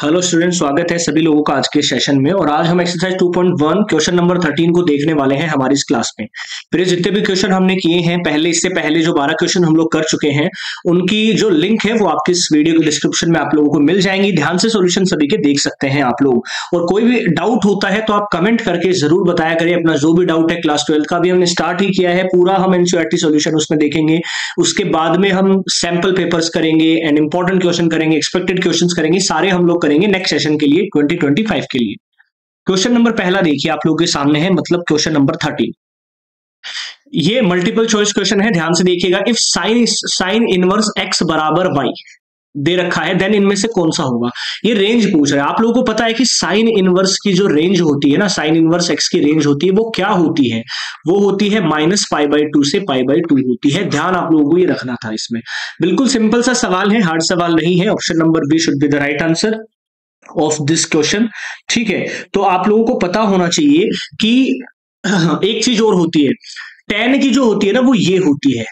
Hello student, स्वागत है सभी लोगों का आज के सेशन में। और आज हम एक्सरसाइज 2.1 क्वेश्चन नंबर 13 को देखने वाले हैं हमारी इस क्लास में। फिर जितने भी क्वेश्चन हमने किए हैं पहले, इससे पहले जो 12 क्वेश्चन हम लोग कर चुके हैं, उनकी जो लिंक है वो आपके इस वीडियो के डिस्क्रिप्शन में आप लोगों को मिल जाएंगी। ध्यान से सॉल्यूशन सभी के देख सकते हैं आप लोग। और कोई भी डाउट होता है तो आप कमेंट करके जरूर बताया करें अपना जो भी डाउट है। क्लास 12 का भी हमने स्टार्ट ही किया है, पूरा हम एनसीईआरटी सॉल्यूशन उसमें देखेंगे। उसके बाद में हम सैंपल पेपर्स करेंगे एंड इंपॉर्टेंट क्वेश्चन करेंगे, एक्सपेक्टेड क्वेश्चन करेंगे, सारे हम लोग करेंगे नेक्स्ट सेशन के लिए 2025 के लिए। क्वेश्चन नंबर पहला देखिए आप लोगों के सामने है, मतलब क्वेश्चन नंबर 13। ये मल्टीपल चॉइस क्वेश्चन है, ध्यान से देखिएगा। इफ साइन इनवर्स एक्स बराबर वाई दे रखा है, देन इनमें से कौन सा होगा। ये रेंज पूछ रहा है। आप लोगों को पता है कि साइन इनवर्स की जो रेंज होती है ना, साइन इनवर्स एक्स की रेंज होती है, वो क्या होती है? वो होती है -π/2 से π/2 होती है। ध्यान आप लोगों को ये रखना था इसमें। बिल्कुल सिंपल सा सवाल है, हार्ड सवाल नहीं है। Option number B should be the right answer of this question. ठीक है, तो आप लोगों को पता होना चाहिए कि एक चीज और होती है, tan की जो होती है ना वो ये होती है।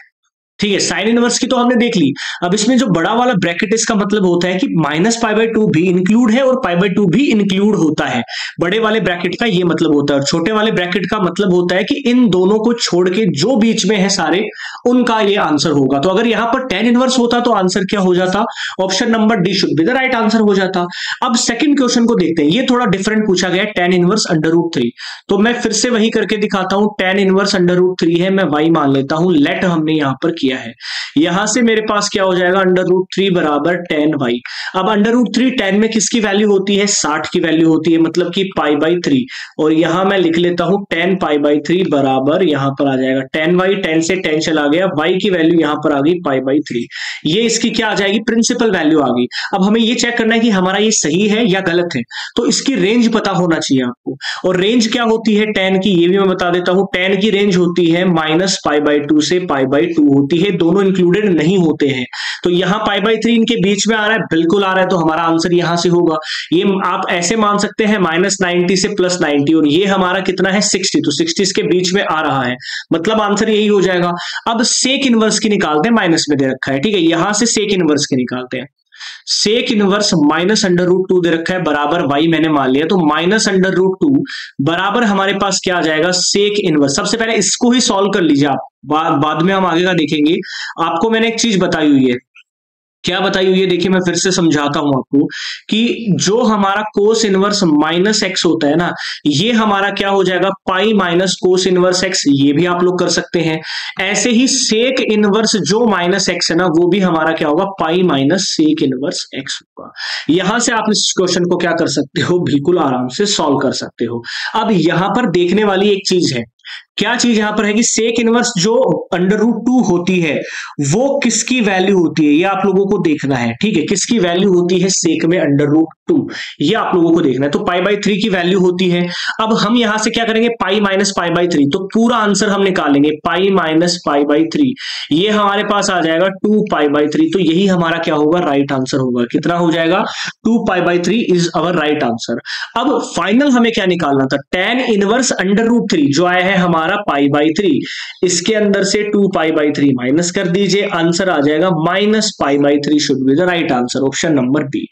ठीक है, साइन इनवर्स की तो हमने देख ली। अब इसमें जो बड़ा वाला ब्रैकेट, इसका मतलब होता है कि -π/2 भी इंक्लूड है और π/2 भी इंक्लूड होता है। बड़े वाले ब्रैकेट का ये मतलब होता है, और छोटे वाले ब्रैकेट का मतलब होता है कि इन दोनों को छोड़ के जो बीच में है सारे, उनका ये आंसर होगा। तो अगर यहां पर tan इनवर्स होता तो आंसर क्या हो जाता? Option number D should be the right answer हो जाता। अब सेकंड क्वेश्चन को देखते हैं। ये थोड़ा डिफरेंट पूछा गया है, tan इनवर्स √3। तो मैं फिर से वही करके दिखाता हूं। tan इनवर्स √3 है, मैं y मान लेता हूं। लेट हमने यहां पर किया है। यहां से मेरे पास क्या हो जाएगा, √3 बराबर tan y। अब √3 tan में किसकी वैल्यू होती है? 60 की वैल्यू होती है, मतलब कि π/3। और यहां मैं लिख लेता हूं tan π/3 बराबर, यहां पर आ जाएगा tan y। tan से tan चला गया, y की वैल्यू यहां पर आ गई π/3। ये इसकी क्या आ जाएगी? प्रिंसिपल वैल्यू आ गई। अब हमें ये चेक करना है कि हमारा ये सही है या गलत है। तो इसकी रेंज पता होना चाहिए आपको। और रेंज क्या होती है tan की, ये भी मैं बता देता हूं। tan की रेंज होती है -π/2 से π/2 होती है, दोनों इंक्लूडेड नहीं होते हैं। तो यहां π/3 इनके बीच में आ रहा है, बिल्कुल आ रहा है, तो हमारा आंसर यहां से होगा। ये आप ऐसे मान सकते हैं -90 से +90, और ये हमारा कितना है 60, तो 60 इसके बीच में आ रहा है, मतलब आंसर यही हो जाएगा। अब सेक इनवर्स की निकालते हैं, माइनस में दे रखा है। ठीक है, यहां से सेक इनवर्स की निकालते हैं। सेक इनवर्स -√2 दे रखा है बराबर y मैंने मान लिया, तो -√2 बराबर हमारे पास क्या आ जाएगा? Sec inverse. सबसे पहले इसको ही सॉल्व कर लीजिए आप, बाद में हम आगे का देखेंगे। आपको मैंने एक चीज बताई हुई है। क्या बताई हुई है? देखिए मैं फिर से समझाता हूं आपको कि जो हमारा कोस इनवर्स -x होता है ना, ये हमारा क्या हो जाएगा? Pi minus cos inverse x। ये भी आप लोग कर सकते हैं। ऐसे ही सेक इनवर्स जो -x है ना, वो भी हमारा क्या होगा? Pi minus sec inverse x होगा। यहां से आप इस क्वेश्चन को क्या कर सकते हो? बिल्कुल आराम से सॉल्व कर सकते हो। अब यहां पर देखने वाली एक चीज है। क्या चीज यहां पर है कि सेक इनवर्स जो √2 होती है वो किसकी वैल्यू होती है, ये आप लोगों को देखना है। ठीक है, किसकी वैल्यू होती है सेक में √2, ये आप लोगों को देखना है। तो π/3 की वैल्यू होती है। अब हम यहां से क्या करेंगे? पाई माइनस π/3, तो पूरा आंसर हम निकालेंगे। पाई माइनस π/3, ये हमारे पास आ जाएगा 2π/3। तो यही हमारा क्या होगा? राइट आंसर होगा। कितना हो जाएगा? 2π/3 इज अवर राइट आंसर। अब फाइनल हमें क्या निकालना था? tan इनवर्स √3 जो आया है हमारा π/3, इसके अंदर से 2π/3 माइनस कर दीजिए, आंसर आ जाएगा -π/3 should be the right answer, option number B.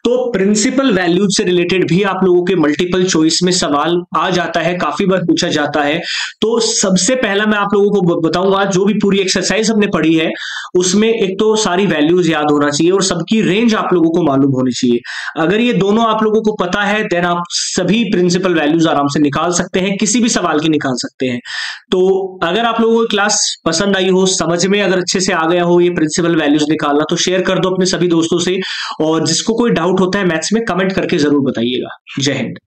तो प्रिंसिपल वैल्यूज से रिलेटेड भी आप लोगों के मल्टीपल चॉइस में सवाल आ जाता है, काफी बार पूछा जाता है। तो सबसे पहला मैं आप लोगों को बताऊंगा, जो भी पूरी एक्सरसाइज हमने पढ़ी है उसमें एक तो सारी वैल्यूज याद होना चाहिए और सबकी रेंज आप लोगों को मालूम होनी चाहिए। अगर ये दोनों आप लोगों को पता है, देन आप सभी प्रिंसिपल वैल्यूज आराम से निकाल सकते हैं, किसी भी सवाल की निकाल सकते हैं। तो अगर आप लोगों को क्लास पसंद आई हो, समझ में अगर अच्छे से आ गया हो ये प्रिंसिपल वैल्यूज निकालना, तो शेयर कर दो अपने सभी दोस्तों से। और जिसको कोई डाउट होता है मैथ्स में, कमेंट करके जरूर बताइएगा। जय हिंद।